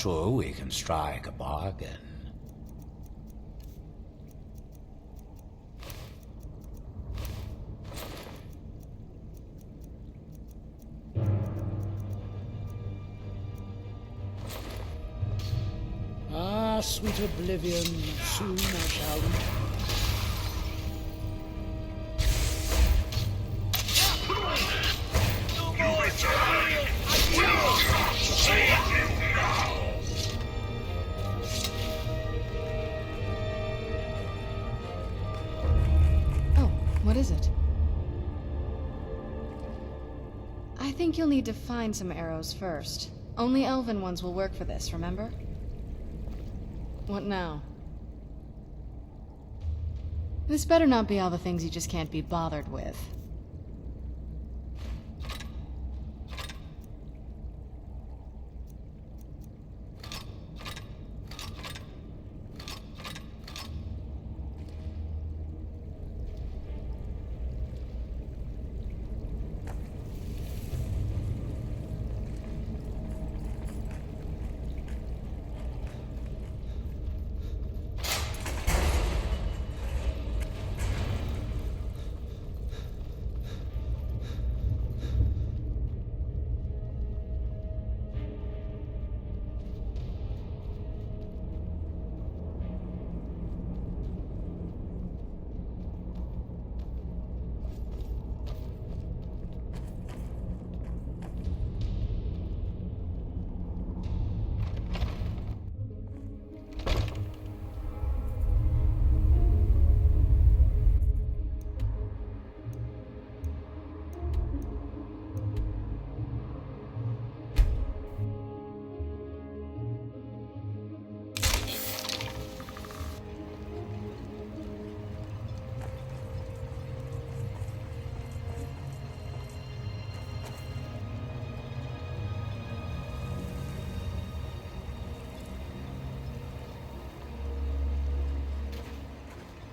sure we can strike a bargain. Ah, sweet oblivion, soon I shall return. Oh, what is it? I think you'll need to find some arrows first. Only elven ones will work for this, remember? What now? This better not be all the things you just can't be bothered with.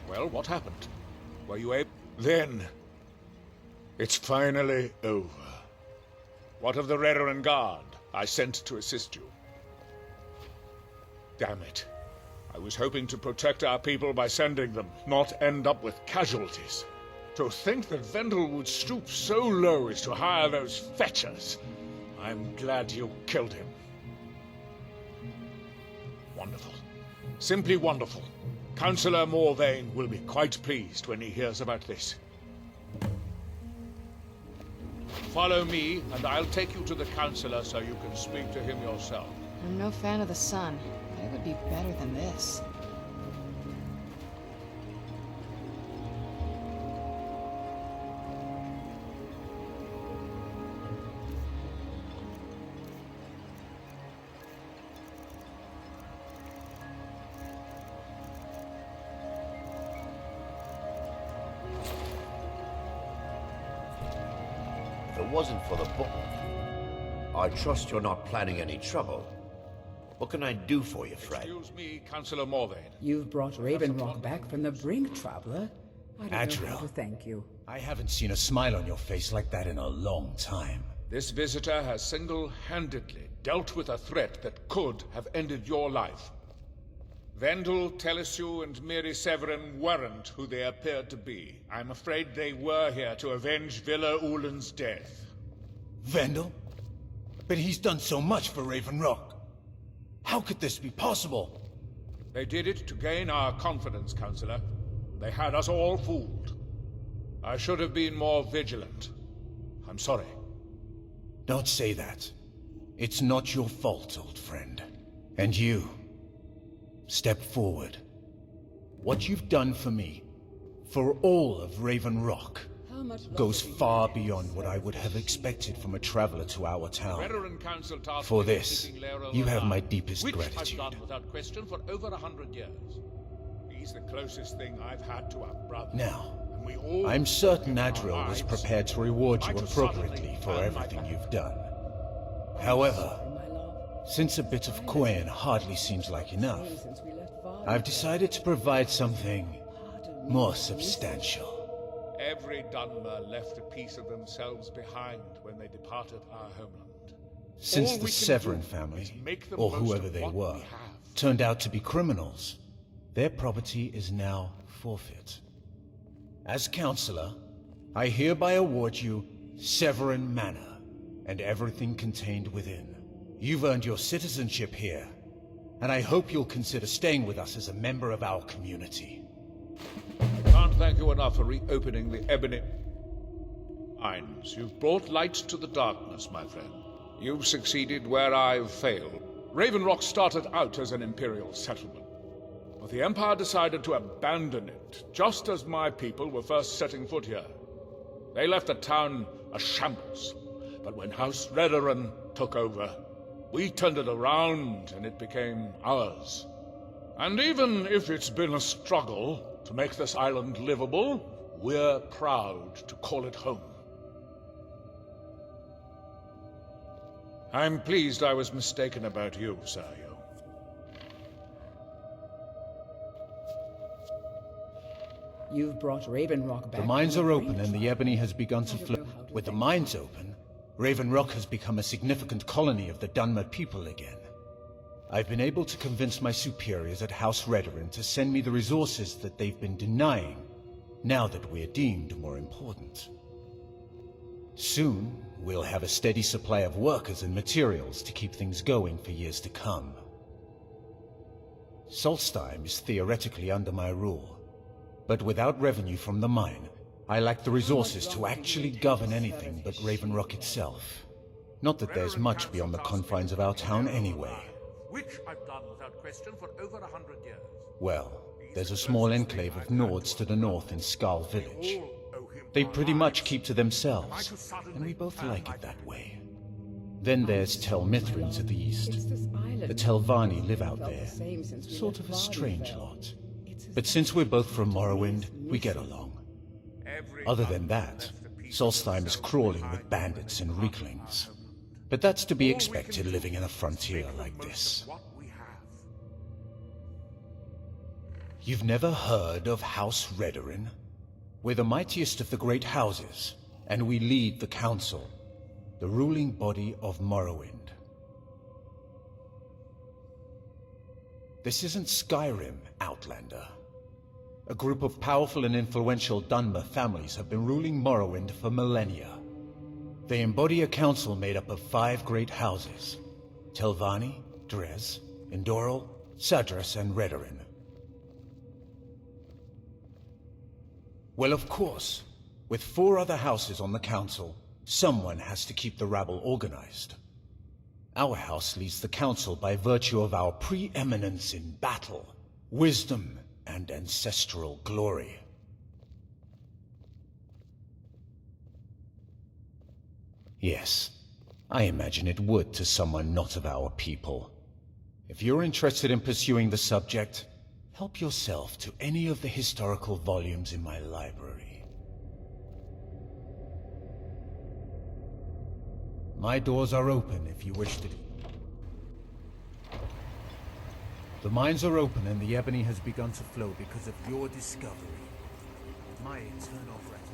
Well, what happened? Were you able... Then... It's finally over. What of the Redoran Guard I sent to assist you? Damn it. I was hoping to protect our people by sending them, not end up with casualties. To think that Vendel would stoop so low as to hire those fetchers. I'm glad you killed him. Wonderful. Simply wonderful. Councillor Morvain will be quite pleased when he hears about this. Follow me, and I'll take you to the Councillor so you can speak to him yourself. I'm no fan of the sun, but it would be better than this. If it wasn't for the book, I trust you're not planning any trouble. What can I do for you, friend? Excuse me, Councillor Morvain. You've brought Ravenrock back from the brink, traveler. I don't know how Adriel. to thank you. I haven't seen a smile on your face like that in a long time. This visitor has single-handedly dealt with a threat that could have ended your life. Vendel, Telesue, and Miri Severin weren't who they appeared to be. I'm afraid they were here to avenge Villa Ulen's death. Vendel? But he's done so much for Ravenrock. How could this be possible? They did it to gain our confidence, Councillor. They had us all fooled. I should have been more vigilant. I'm sorry. Don't say that. It's not your fault, old friend. And you... step forward. What you've done for me, for all of Ravenrock, goes far beyond what I would have expected from a traveler to our town. For this, you have my deepest gratitude. Which I've done without question for over 100 years. He's the closest thing I've had to a brother. Now, I'm certain Adriel was prepared to reward you appropriately for everything you've done. However, since a bit of coin hardly seems like enough, I've decided to provide something more substantial. Every Dunmer left a piece of themselves behind when they departed our homeland. Since All the we can Severin do family, is make the or most whoever of they what were, we have. turned out to be criminals, their property is now forfeit. As Counselor, I hereby award you Severin Manor and everything contained within. You've earned your citizenship here, and I hope you'll consider staying with us as a member of our community. I can't thank you enough for reopening the Ebony Mines. You've brought light to the darkness, my friend. You've succeeded where I've failed. Raven Rock started out as an Imperial settlement, but the Empire decided to abandon it, just as my people were first setting foot here. They left the town a shambles, but when House Redoran took over, we turned it around and it became ours. And even if it's been a struggle to make this island livable, we're proud to call it home. I'm pleased I was mistaken about you, Sayo. You've brought Raven Rock back. The mines from are the open brink. and the ebony has begun to flow. With the mines open, Raven Rock has become a significant colony of the Dunmer people again. I've been able to convince my superiors at House Redoran to send me the resources that they've been denying, now that we're deemed more important. Soon, we'll have a steady supply of workers and materials to keep things going for years to come. Solstheim is theoretically under my rule, but without revenue from the mine, I lack the resources to actually govern anything but Raven Rock itself. Not that there's much beyond the confines of our town anyway. Which I've done without question for over 100 years. Well, there's a small enclave of Nords to the north in Skal Village. They pretty much keep to themselves, and we both like it that way. Then there's Tel Mithryn to the east. The Telvanni live out there, sort of a strange lot. But since we're both from Morrowind, we get along. Other than that, Solstheim is crawling with bandits and Reeklings. But that's to be expected living in a frontier like this. You've never heard of House Redoran? We're the mightiest of the great houses, and we lead the Council, the ruling body of Morrowind. This isn't Skyrim, Outlander. A group of powerful and influential Dunmer families have been ruling Morrowind for millennia. They embody a council made up of 5 great houses: Telvanni, Dres, Indoril, Sadras, and Redoran. Well, of course, with 4 other houses on the council, someone has to keep the rabble organized. Our house leads the council by virtue of our preeminence in battle, wisdom, and ancestral glory. Yes, I imagine it would to someone not of our people. If you're interested in pursuing the subject, help yourself to any of the historical volumes in my library. My doors are open if you wish to. The mines are open and the ebony has begun to flow because of your discovery. My eternal gratitude.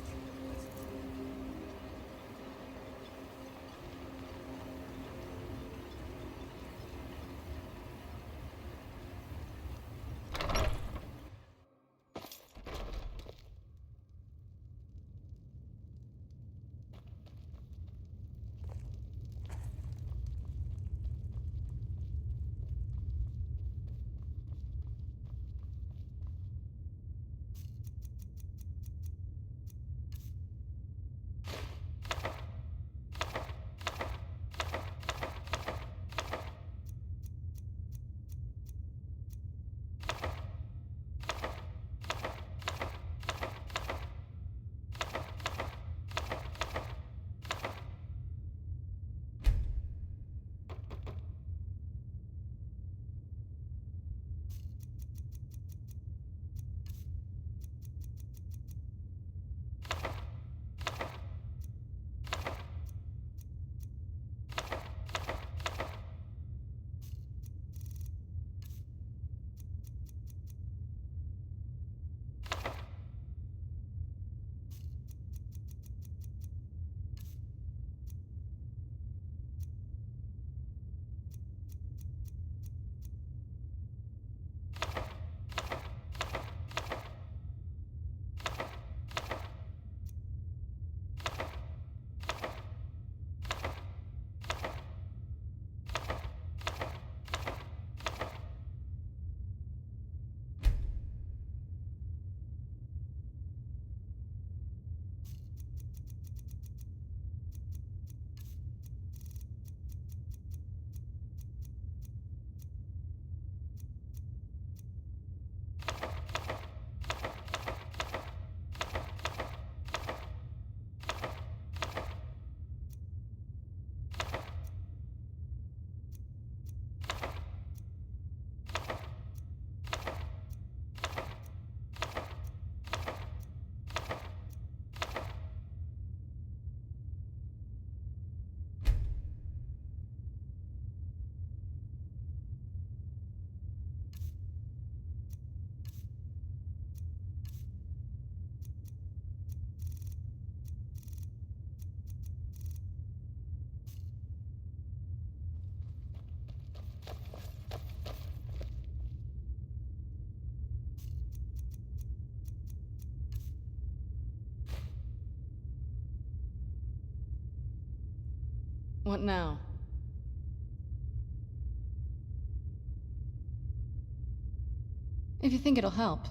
What now? If you think it'll help.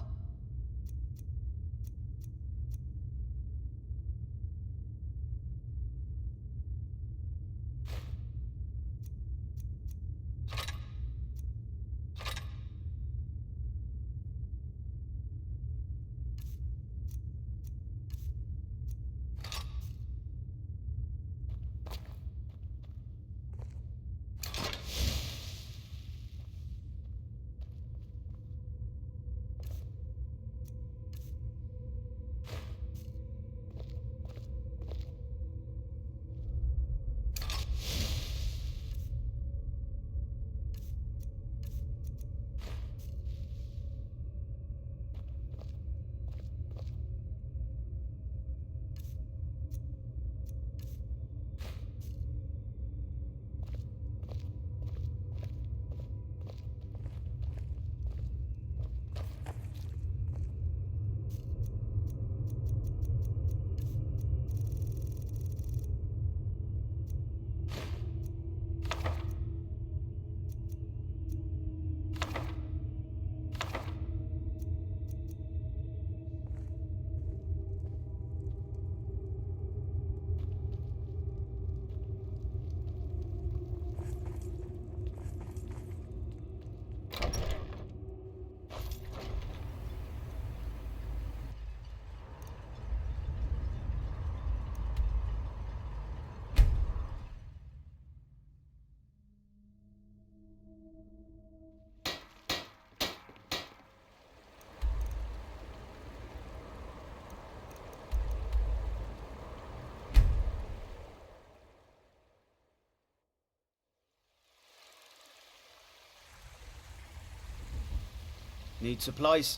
Need supplies?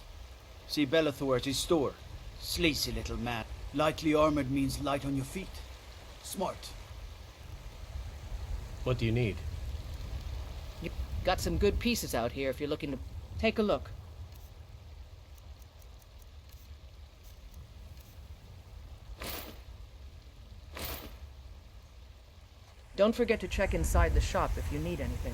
See Bellathor at his store. Sleazy little man. Lightly armored means light on your feet. Smart. What do you need? You got some good pieces out here if you're looking to take a look. Don't forget to check inside the shop if you need anything.